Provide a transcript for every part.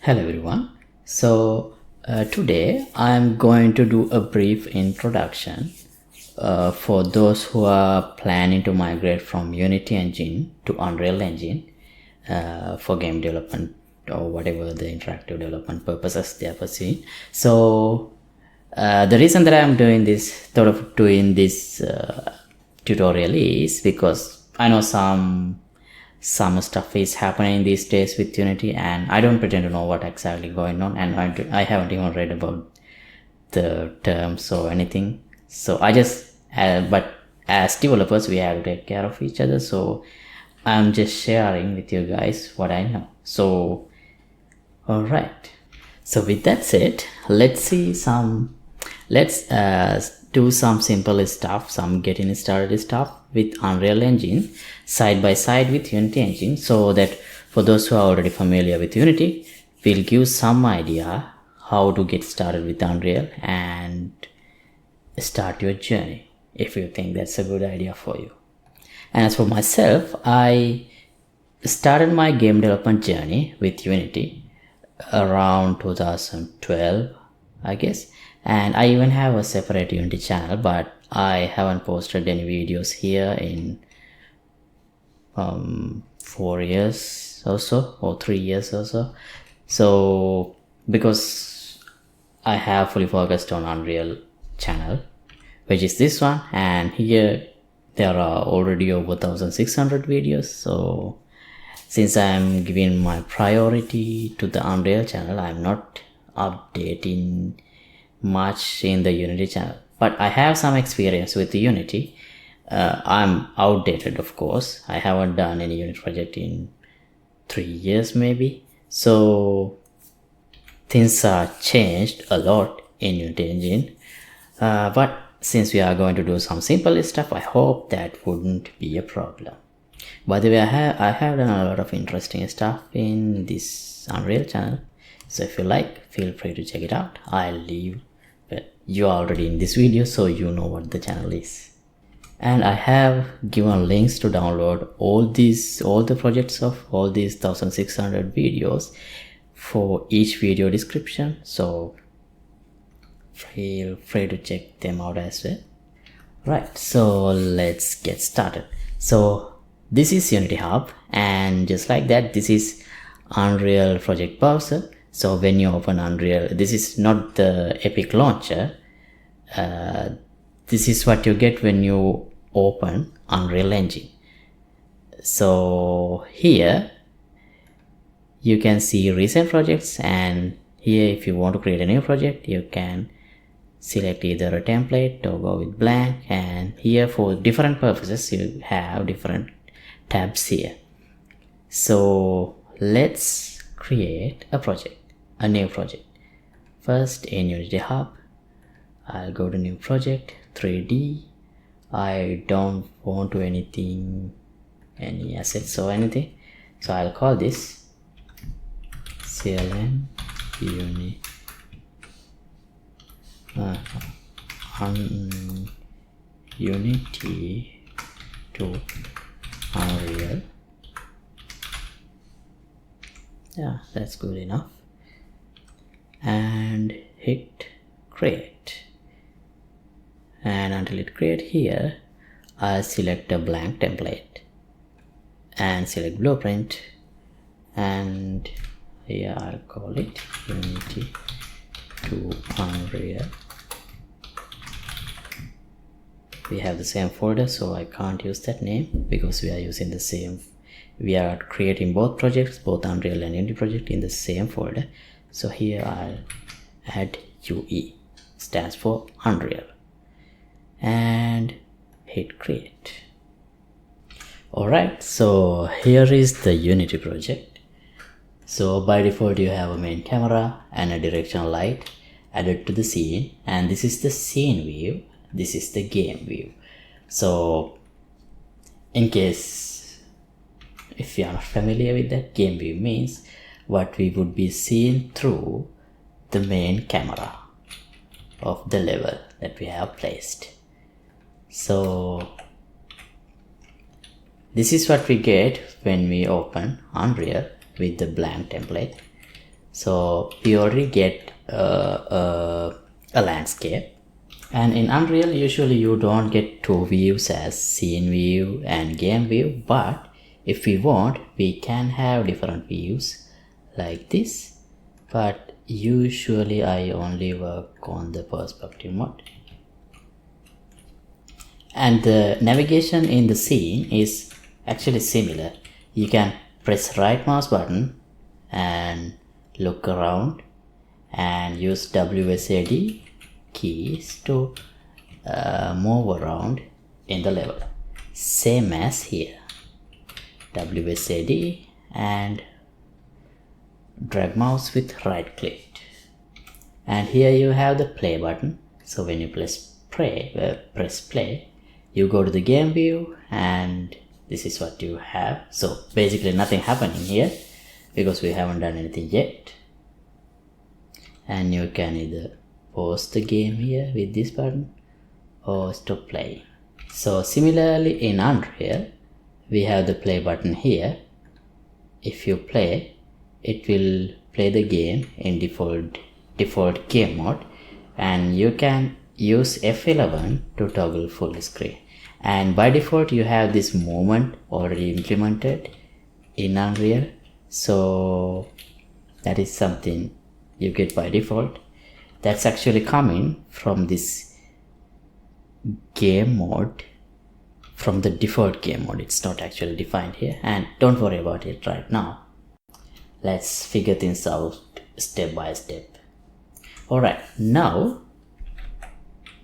Hello everyone. Today I'm going to do a brief introduction for those who are planning to migrate from Unity Engine to Unreal Engine for game development or whatever the interactive development purposes they are pursuing. The reason that I'm doing this tutorial is because I know some stuff is happening these days with Unity, and I don't pretend to know what exactly going on, and I haven't even read about the terms or anything. So I just but as developers we have to take care of each other, so I'm just sharing with you guys what I know. So alright, so with that said, let's do some simple stuff, some getting started stuff with Unreal Engine side by side with Unity Engine, so that for those who are already familiar with Unity, we'll give some idea how to get started with Unreal and start your journey if you think that's a good idea for you. And as for myself, I started my game development journey with Unity around 2012, I guess, and I even have a separate Unity channel, but I haven't posted any videos here in 4 years or so, or 3 years or so. So because I have fully focused on Unreal channel, which is this one, and here there are already over 1600 videos. So since I'm giving my priority to the Unreal channel, I'm not updating much in the Unity channel, but I have some experience with the Unity. I'm outdated, of course. I haven't done any Unity project in 3 years maybe, so things are changed a lot in Unity Engine, but since we are going to do some simple stuff, I hope that wouldn't be a problem. By the way, I have done a lot of interesting stuff in this Unreal channel, so if you like, feel free to check it out. I'll leave, but you're already in this video, so you know what the channel is. And I have given links to download all the projects of all these 1600 videos for each video description, so feel free to check them out as well. Right, so let's get started. So this is Unity Hub, and just like that, this is Unreal Project Browser. So when you open Unreal, this is not the Epic launcher. This is what you get when you open Unreal Engine. So here you can see recent projects, and here if you want to create a new project, you can select either a template or go with blank, and here for different purposes you have different tabs here. So let's create a new project. First, in Unity Hub, I'll go to new project, 3D. I don't want to any assets or anything, so I'll call this CLM Unity to Unreal. Yeah, that's good enough. And hit create. And until it create here, I'll select a blank template and select blueprint, and here I'll call it Unity to Unreal. We have the same folder, so I can't use that name because we are using the same. We are creating both projects, both Unreal and Unity project, in the same folder. So here I'll add UE, stands for Unreal, and hit create. Alright, so here is the Unity project. So by default you have a main camera and a directional light added to the scene, and this is the scene view, this is the game view. So in case if you are not familiar with that, game view means what we would be seeing through the main camera of the level that we have placed. So this is what we get when we open Unreal with the blank template. So we already get a landscape. And in Unreal, usually you don't get two views as scene view and game view, but if we want, we can have different views like this. But usually I only work on the perspective mode. And the navigation in the scene is actually similar. You can press right mouse button and look around and use WSAD keys to move around in the level, same as here. WSAD and drag mouse with right click, and here you have the play button. So when you press play, you go to the game view, and this is what you have. So basically nothing happening here because we haven't done anything yet. And you can either pause the game here with this button or stop playing. So similarly in Unreal, we have the play button here. If you play, it will play the game in default game mode, and you can use F11 to toggle full screen. And by default you have this movement already implemented in Unreal, so that is something you get by default. That's actually coming from this game mode, from the default game mode. It's not actually defined here, and don't worry about it right now. Let's figure things out step by step. Alright, now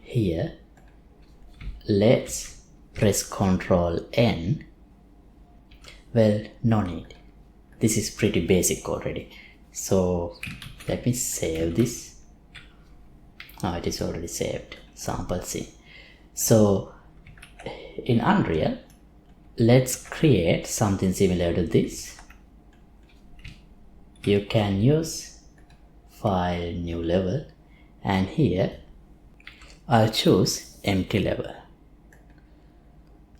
here let's press Ctrl N. Well, no need. This is pretty basic already. So let me save this. It is already saved. Sample scene. So in Unreal, let's create something similar to this. You can use File, New Level, and here I'll choose Empty Level.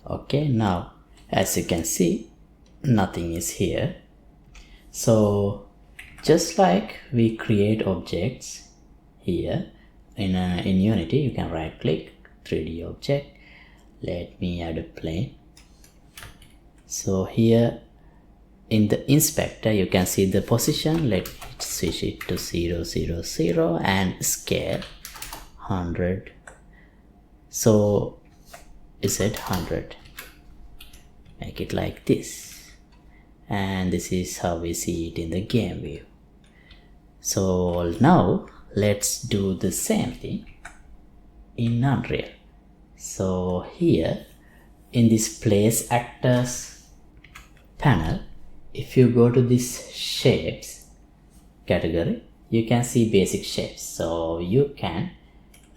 Okay, now as you can see, nothing is here. So just like we create objects here in Unity, you can right click 3D object. Let me add a plane. So here in the inspector you can see the position. Let's switch it to 0, 0, 0 and scale 100. So is it 100? Make it like this, and this is how we see it in the game view. So now let's do the same thing in Unreal. So here in this place actors panel, if you go to this shapes category, you can see basic shapes. So you can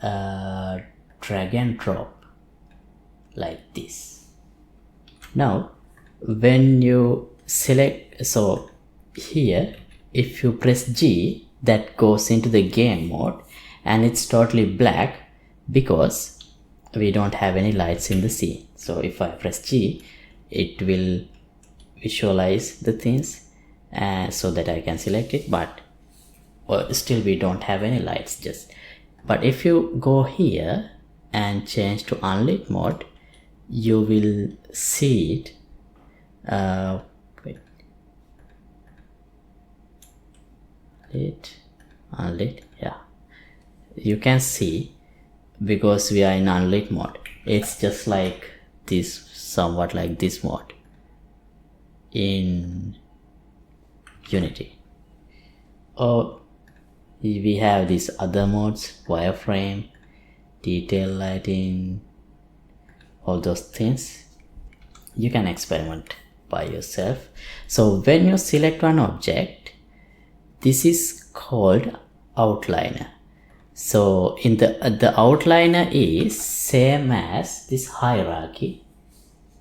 drag and drop like this. Now when you select, so here if you press G, that goes into the game mode and it's totally black because we don't have any lights in the scene. So if I press G, it will visualize the things so that I can select it, but still we don't have any lights just. But if you go here and change to unlit mode, you will see it. Unlit, yeah, you can see, because we are in unlit mode, it's just like this, somewhat like this mode in Unity. Or we have these other modes, wireframe, detail lighting, all those things. You can experiment by yourself. So when you select one object, this is called outliner. So in the outliner is same as this hierarchy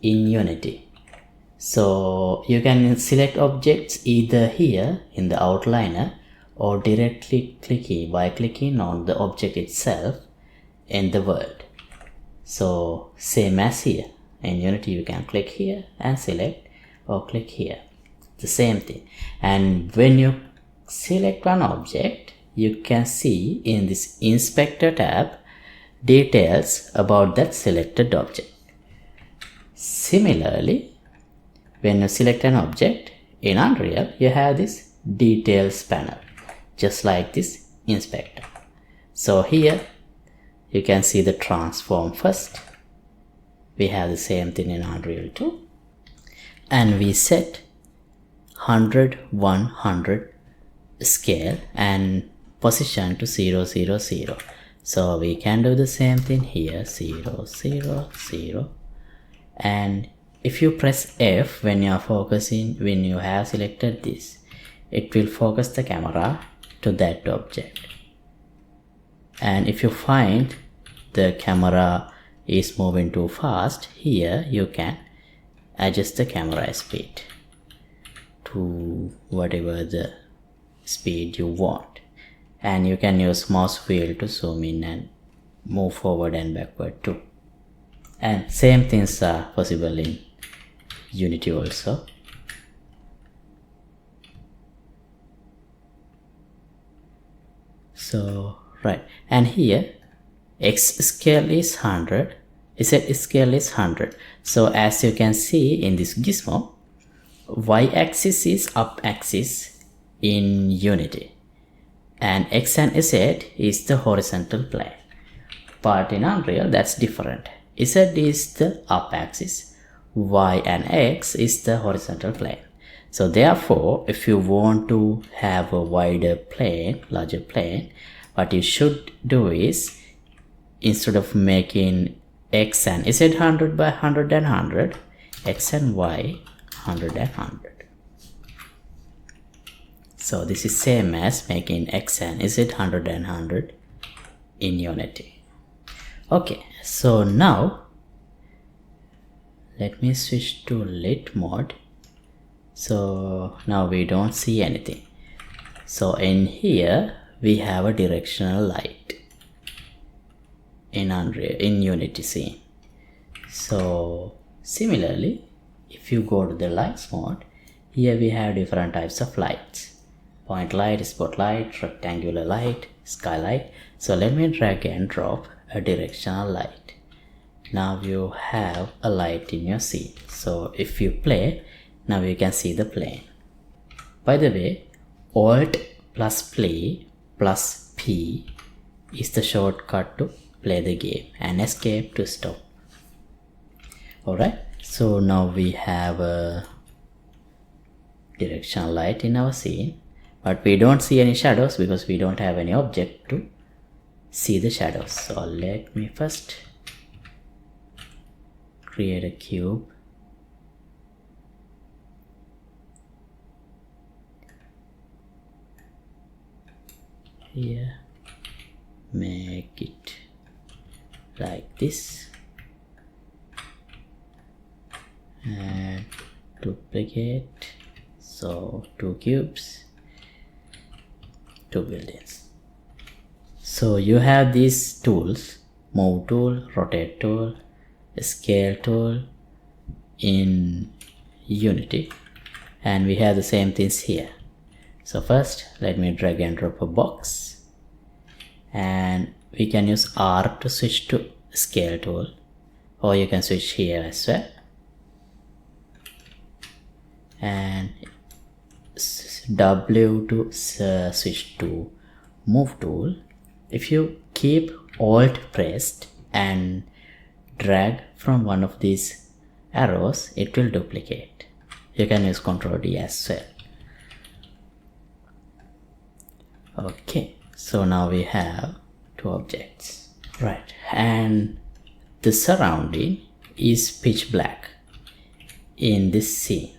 in Unity. So you can select objects either here in the outliner or directly by clicking on the object itself in the world. So same as here in Unity, you can click here and select, or click here, the same thing. And when you select one object, you can see in this Inspector tab details about that selected object. Similarly, when you select an object in Unreal, you have this Details panel, just like this Inspector. So here you can see the transform first. We have the same thing in Unreal too. And we set 100, 100 scale and position to 0, 0, 0. So we can do the same thing here, 0, 0, 0. And if you press F when you are focusing, when you have selected this, it will focus the camera to that object. And if you find the camera is moving too fast, here you can adjust the camera speed to whatever the speed you want. And you can use mouse wheel to zoom in and move forward and backward too. And same things are possible in Unity also. So right, and here X scale is 100, Z scale is 100. So as you can see in this gizmo, Y axis is up axis in Unity and X and Z is the horizontal plane. But in Unreal that's different. Z is the up axis, Y and X is the horizontal plane. So therefore, if you want to have a wider plane, larger plane, what you should do is, instead of making X and Z 100 by 100 and 100, X and Y 100 and 100. So this is same as making X and Z 100 and 100 in Unity. Okay, so now let me switch to lit mode. So now we don't see anything. So in here we have a directional light in Unreal, in Unity scene. So similarly, if you go to the lights mode, here we have different types of lights: point light, spotlight, rectangular light, skylight. So let me drag and drop a directional light. Now you have a light in your scene. So if you play, now you can see the plane. By the way, Alt plus play plus P is the shortcut to play the game, and escape to stop. Alright, so now we have a directional light in our scene, but we don't see any shadows because we don't have any object to see the shadows. So let me first create a cube. Here, make it like this and duplicate. So 2 cubes, 2 buildings. So you have these tools: move tool, rotate tool, scale tool in Unity, and we have the same things here. So first let me drag and drop a box, and we can use R to switch to scale tool, or you can switch here as well, and W to switch to move tool. If you keep Alt pressed and drag from one of these arrows, it will duplicate. You can use Ctrl D as well. Okay, so now we have 2 objects, right? And the surrounding is pitch black in this scene,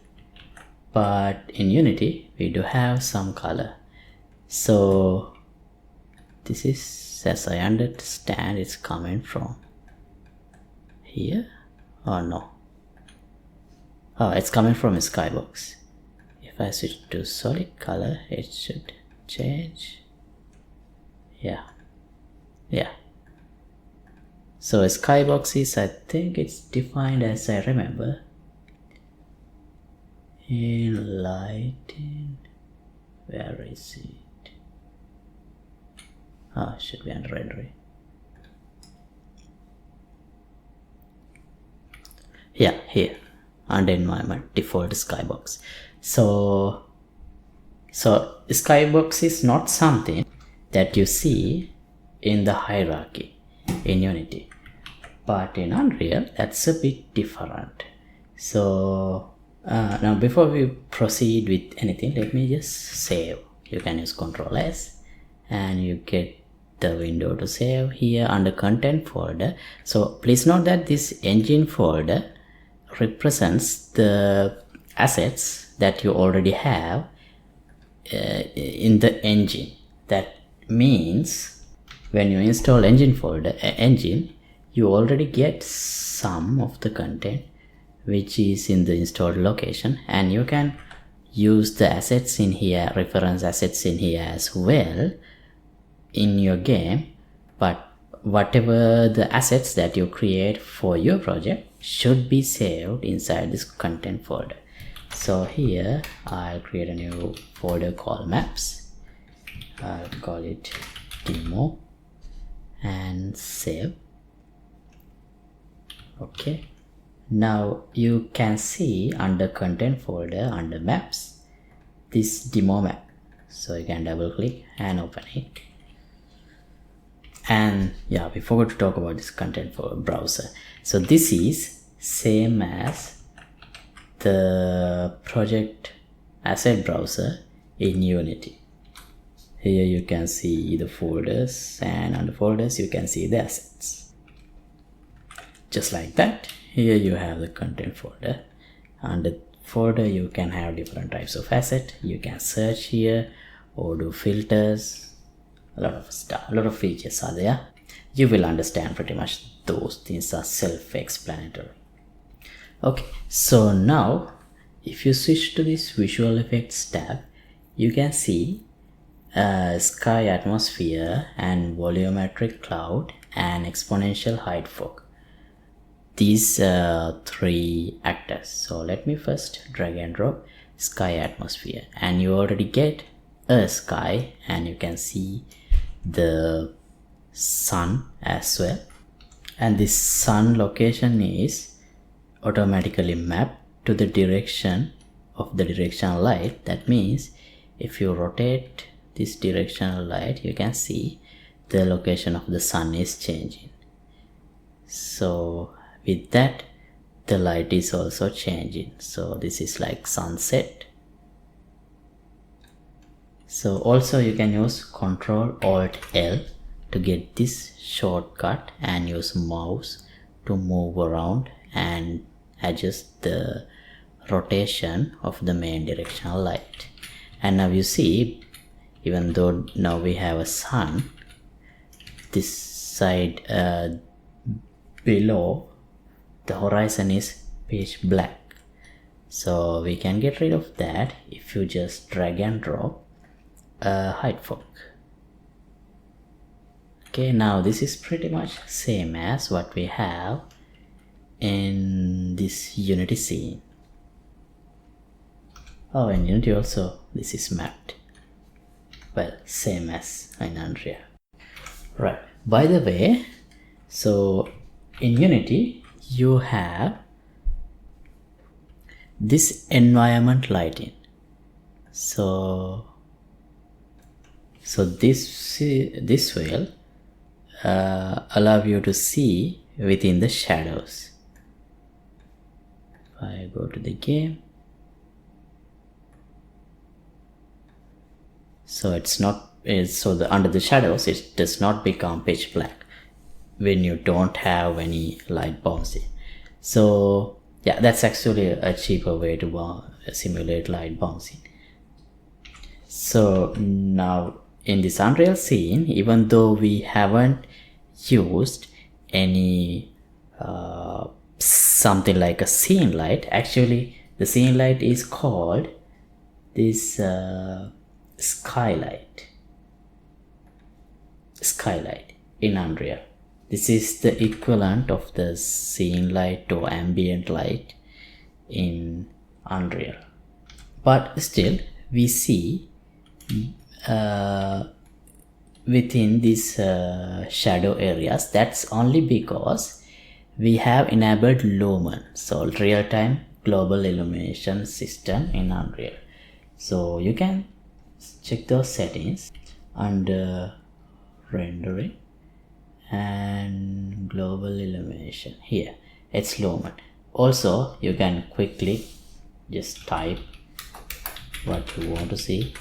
but in Unity we do have some color. So this is, as I understand, it's coming from here, or no? Oh, it's coming from a skybox. If I switch to solid color, it should change. Yeah. So a skybox is, I think it's defined as I remember in lighting. Where is it? Should be under rendering. Yeah, here under environment, default skybox. So skybox is not something that you see in the hierarchy in Unity, but in Unreal that's a bit different. So now before we proceed with anything, let me just save. You can use Ctrl S and you get the window to save here under content folder. So please note that this engine folder represents the assets that you already have in the engine. That means when you install engine folder engine, you already get some of the content which is in the installed location, and you can use the assets in here, reference assets in here as well in your game. But whatever the assets that you create for your project should be saved inside this content folder. So here I'll create a new folder called maps. I'll call it demo and save. Okay, now you can see under content folder under maps this demo map. So you can double click and open it. And yeah, we forgot to talk about this content for browser. So this is same as the project asset browser in Unity. Here you can see the folders, and under folders you can see the assets. Just like that, here you have the content folder. Under folder you can have different types of asset. You can search here or do filters. A lot of stuff, a lot of features are there. You will understand pretty much those things are self-explanatory. Okay, so now if you switch to this visual effects tab, you can see sky atmosphere and volumetric cloud and exponential height fog. These three actors. So let me first drag and drop sky atmosphere, and you already get a sky, and you can see the sun as well, and this sun location is automatically mapped to the direction of the directional light. That means if you rotate this directional light, you can see the location of the sun is changing. So with that, the light is also changing. So this is like sunset. So also you can use Ctrl Alt L to get this shortcut and use mouse to move around and adjust the rotation of the main directional light. And now you see, even though now we have a sun, this side below the horizon is pitch black. So we can get rid of that if you just drag and drop height fog. Okay, now this is pretty much same as what we have in this Unity scene. Oh, in Unity also this is mapped. Well, same as in Unreal. Right, by the way, so in Unity you have this environment lighting. So this will allow you to see within the shadows. If I go to the game, so it's not, so under the shadows it does not become pitch black when you don't have any light bouncing. So yeah, that's actually a cheaper way to simulate light bouncing. So now in this Unreal scene, even though we haven't used any something like a scene light, actually the scene light is called this skylight in Unreal. This is the equivalent of the scene light or ambient light in Unreal. But still we see within these shadow areas. That's only because we have enabled Lumen, so real-time global illumination system in Unreal. So you can check those settings under rendering and global illumination. Here it's Lumen. Also you can quickly just type what you want to see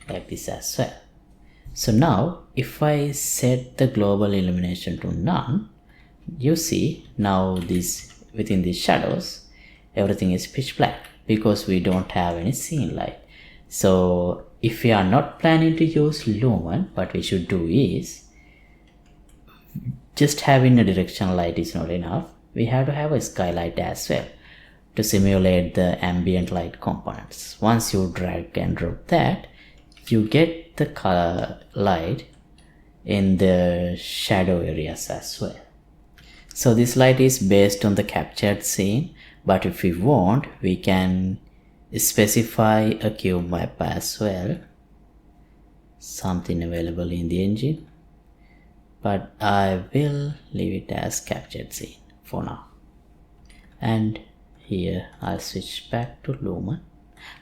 like this as well. So now if I set the global illumination to none, you see now this within these shadows everything is pitch black because we don't have any scene light. So if we are not planning to use Lumen, what we should do is, just having a directional light is not enough. We have to have a skylight as well to simulate the ambient light components. Once you drag and drop that, you get the color light in the shadow areas as well. So this light is based on the captured scene, but if we want, we can specify a cube map as well, something available in the engine, but I will leave it as captured scene for now. And here I'll switch back to Lumen.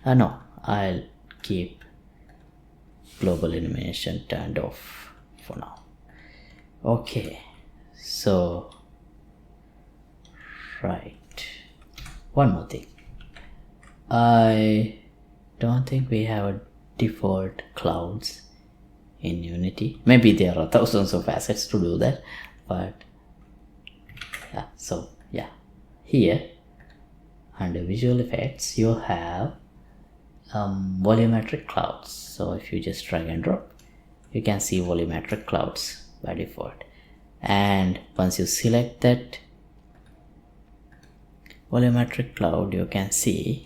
No, I'll keep global illumination turned off for now. Okay, so right, one more thing. I don't think we have a default clouds in Unity. Maybe there are thousands of assets to do that, but yeah, so yeah, here under visual effects you have volumetric clouds. So if you just drag and drop, you can see volumetric clouds by default. And once you select that volumetric cloud, you can see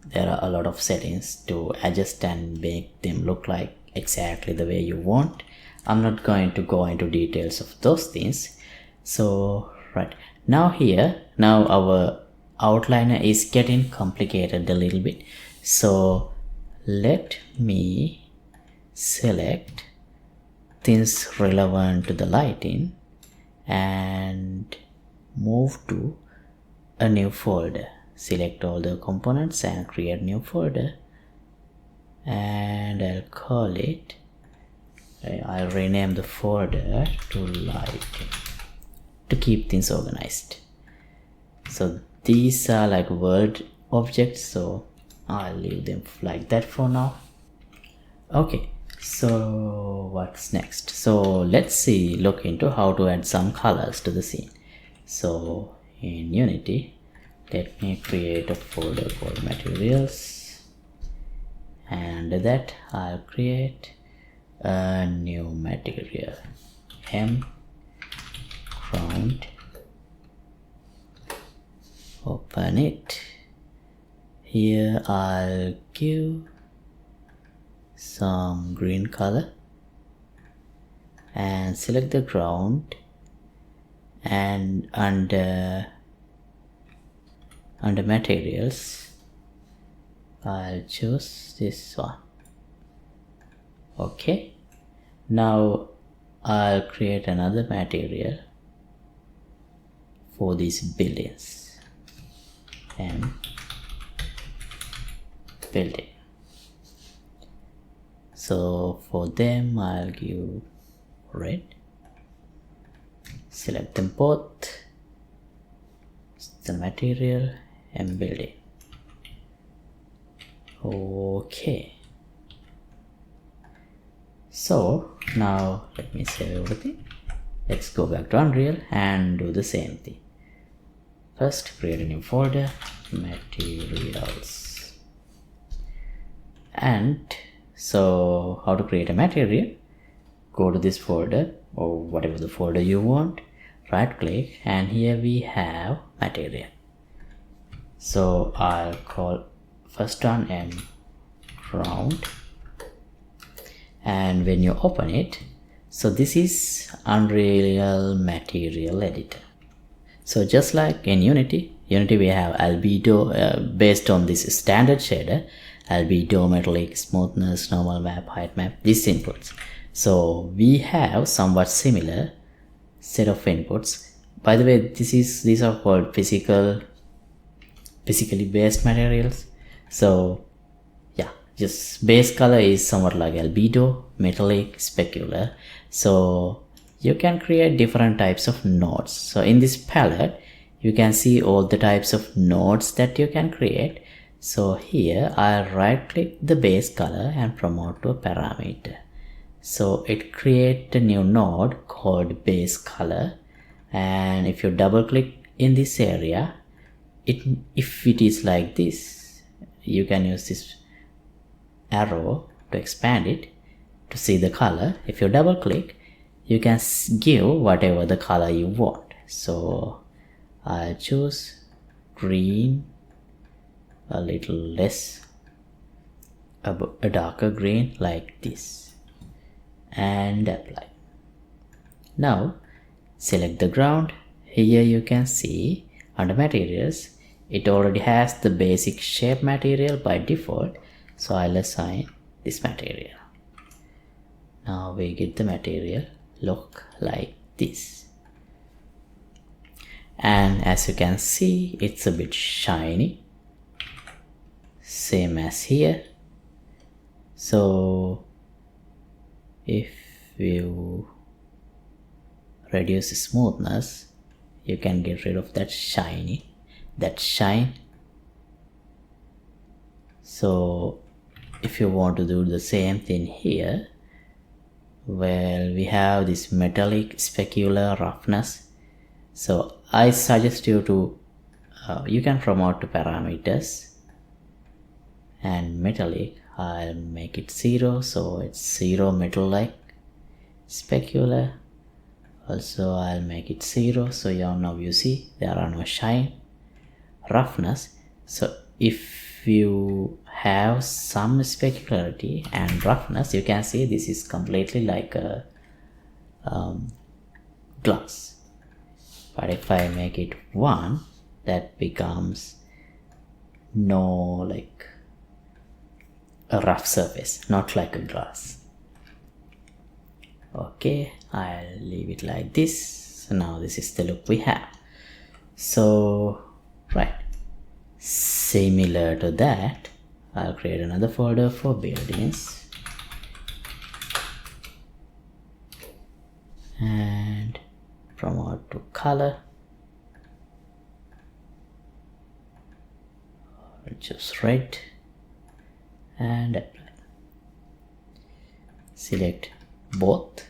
there are a lot of settings to adjust and make them look like exactly the way you want. I'm not going to go into details of those things. So right now here, now our outliner is getting complicated a little bit. So let me select things relevant to the lighting and move to a new folder. Select all the components and create new folder, and I'll call it, I'll rename the folder to lighting to keep things organized. So these are like world objects, so I'll leave them like that for now. Okay, so what's next? So let's look into how to add some colors to the scene. So in Unity, let me create a folder called materials, and that I'll create a new material, ground. Open it. Here I'll give some green color and select the ground, and under materials I'll choose this one. Okay, now I'll create another material for these buildings, and building. So for them I'll give red, select them both, the material and building. Okay, so now let me save everything. Let's go back to Unreal and do the same thing. First, create a new folder, materials. And so how to create a material? Go to this folder or whatever the folder you want, right click, and here we have material. So I'll call first one ground, and when you open it, so this is Unreal Material Editor. So just like in Unity, Unity we have albedo based on this standard shader, albedo, metallic, smoothness, normal map, height map, these inputs. So we have somewhat similar set of inputs. By the way, these are called physically based materials. So yeah, just base color is somewhat like albedo, metallic, specular. So you can create different types of nodes. So in this palette you can see all the types of nodes that you can create. So here I right click the base color and promote to a parameter. So it creates a new node called base color, and if you double click in this area, if it is like this, you can use this arrow to expand it to see the color. If you double click, you can give whatever the color you want. So I'll choose green, a little less, a darker green like this, and apply. Now select the ground. Here you can see under materials, it already has the basic shape material by default. So I'll assign this material. Now we get the material look like this, and as you can see, it's a bit shiny, same as here. So if you reduce the smoothness, you can get rid of that shine. So if you want to do the same thing here, well, we have this metallic, specular, roughness. So I suggest you to you can promote to parameters, and metallic I'll make it 0, so it's 0 metal-like. Specular also I'll make it 0, so now you see there are no shine. Roughness, so if you have some specularity and roughness, you can see this is completely like a glass. But if I make it 1, that becomes like a rough surface, not like a glass. Okay, I'll leave it like this. So now this is the look we have. So right, similar to that, I'll create another folder for buildings and promote to color. I'll choose red and apply. Select both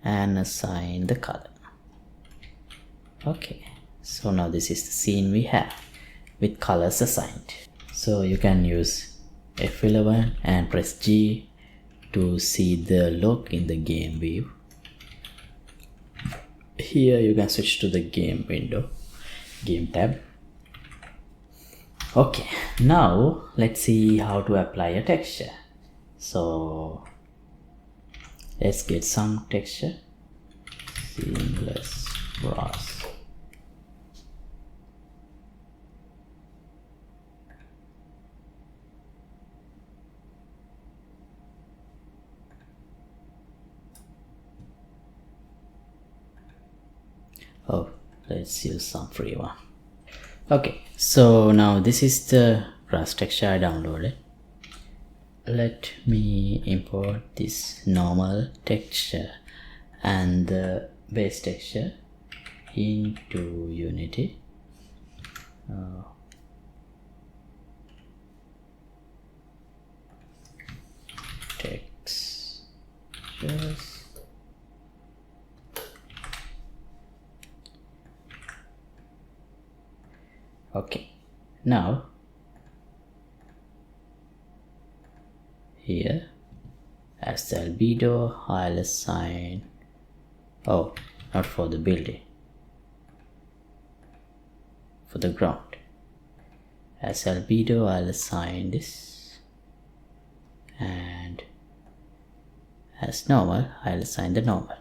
and assign the color. Okay, so now this is the scene we have with colors assigned. So you can use F11 and press G to see the look in the game view. Here you can switch to the game window, game tab. Okay, now let's see how to apply a texture. So let's get some texture. Seamless brass. Oh, let's use some free one. Okay, so now this is the brass texture I downloaded. Let me import this normal texture and the base texture into Unity. Textures. Okay, now here as the albedo I'll assign, oh, not for the building, for the ground. As albedo I'll assign this, and as normal I'll assign the normal.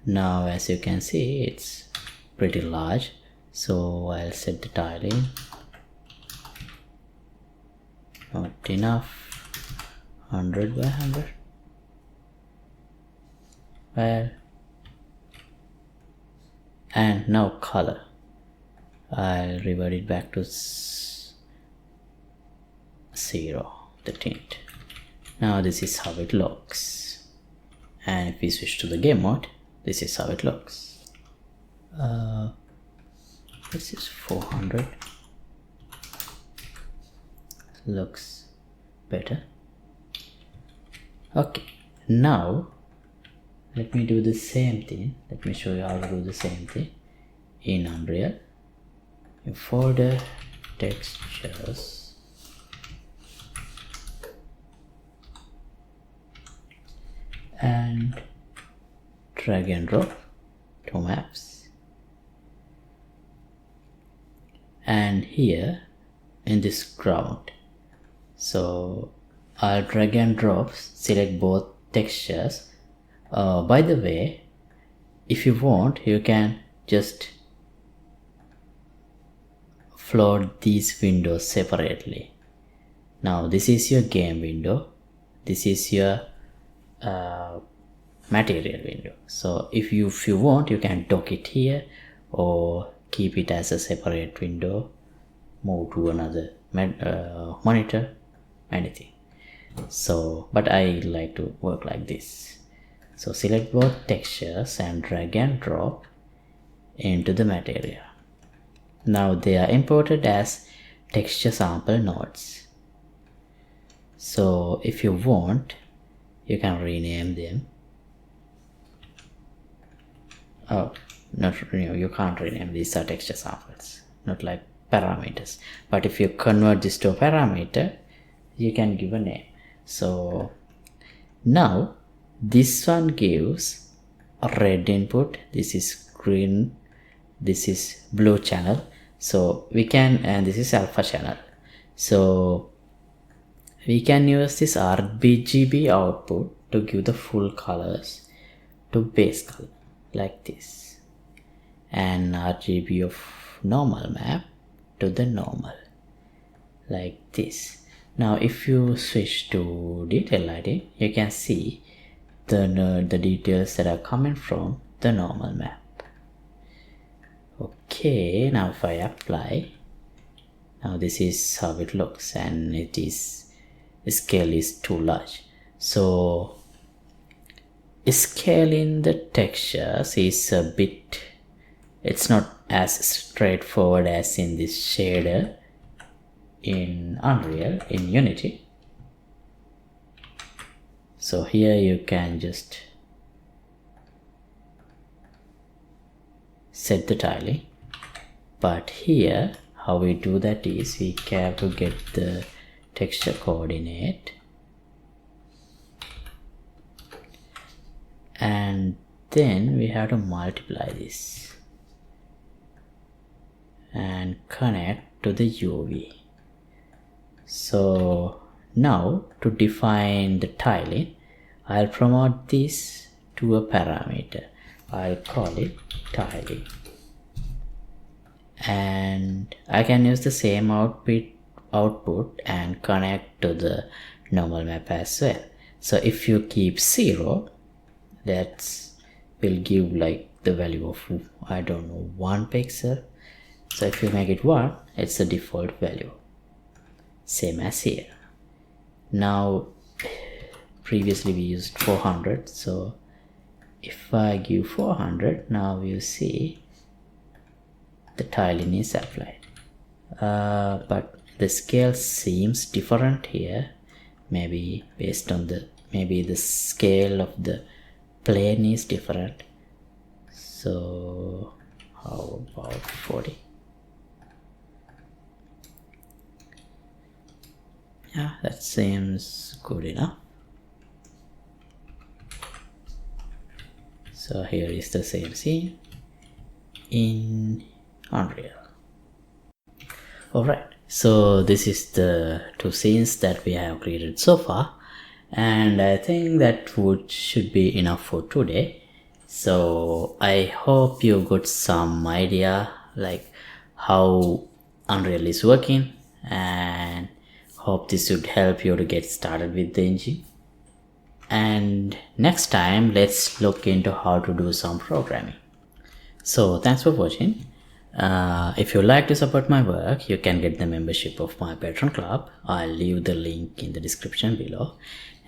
Now as you can see, it's pretty large, So I'll set the tiling. Not enough. 100 by 100. Well, and now color. I'll revert it back to 0, the tint. Now this is how it looks. And if we switch to the game mode, this is how it looks. This is 400. Looks better. Okay, now let me do the same thing. Let me show you how to do the same thing in Unreal. In folder, textures, and drag and drop to maps. And here in this ground, so I'll drag and drop, select both textures. By the way, if you want, you can just float these windows separately. Now this is your game window, this is your material window. So if you want, you can dock it here or keep it as a separate window, move to another monitor, anything. So but I like to work like this. So select both textures and drag and drop into the material. Now they are imported as texture sample nodes. So if you want, you can rename them. Oh, you can't rename, these are texture samples, not like parameters. But if you convert this to a parameter, you can give a name. So now this one gives a red input, this is green, this is blue channel. So we can, and this is alpha channel. So we can use this RGB output to give the full colors to base color like this, and RGB of normal map to the normal like this. Now if you switch to detail lighting, you can see the details that are coming from the normal map. Okay, now if I apply, now this is how it looks, and it is, the scale is too large. So scaling the textures is a bit, it's not as straightforward as in this shader in Unreal, in Unity. So here you can just set the tiling, but here how we do that is we have to get the texture coordinate, and then we have to multiply this and connect to the UV. So now to define the tiling, I'll promote this to a parameter. I'll call it tiling, and I can use the same output and connect to the normal map as well. So if you keep 0, that will give like the value of, I don't know, 1 pixel. So if you make it 1, it's the default value, same as here. Now previously we used 400, so if I give 400, now you see the tiling is applied, but the scale seems different here, maybe based on maybe the scale of the plane is different. So how about 40? Yeah, that seems good enough. So here is the same scene in Unreal. Alright, so this is the 2 scenes that we have created so far, and I think that should be enough for today. So I hope you got some idea like how Unreal is working, and hope this would help you to get started with the engine. And next time, let's look into how to do some programming. So thanks for watching. If you like to support my work, you can get the membership of my Patreon club. I'll leave the link in the description below.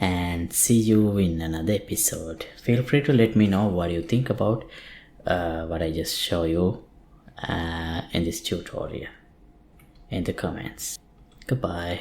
And see you in another episode. Feel free to let me know what you think about what I just show you in this tutorial in the comments. Goodbye.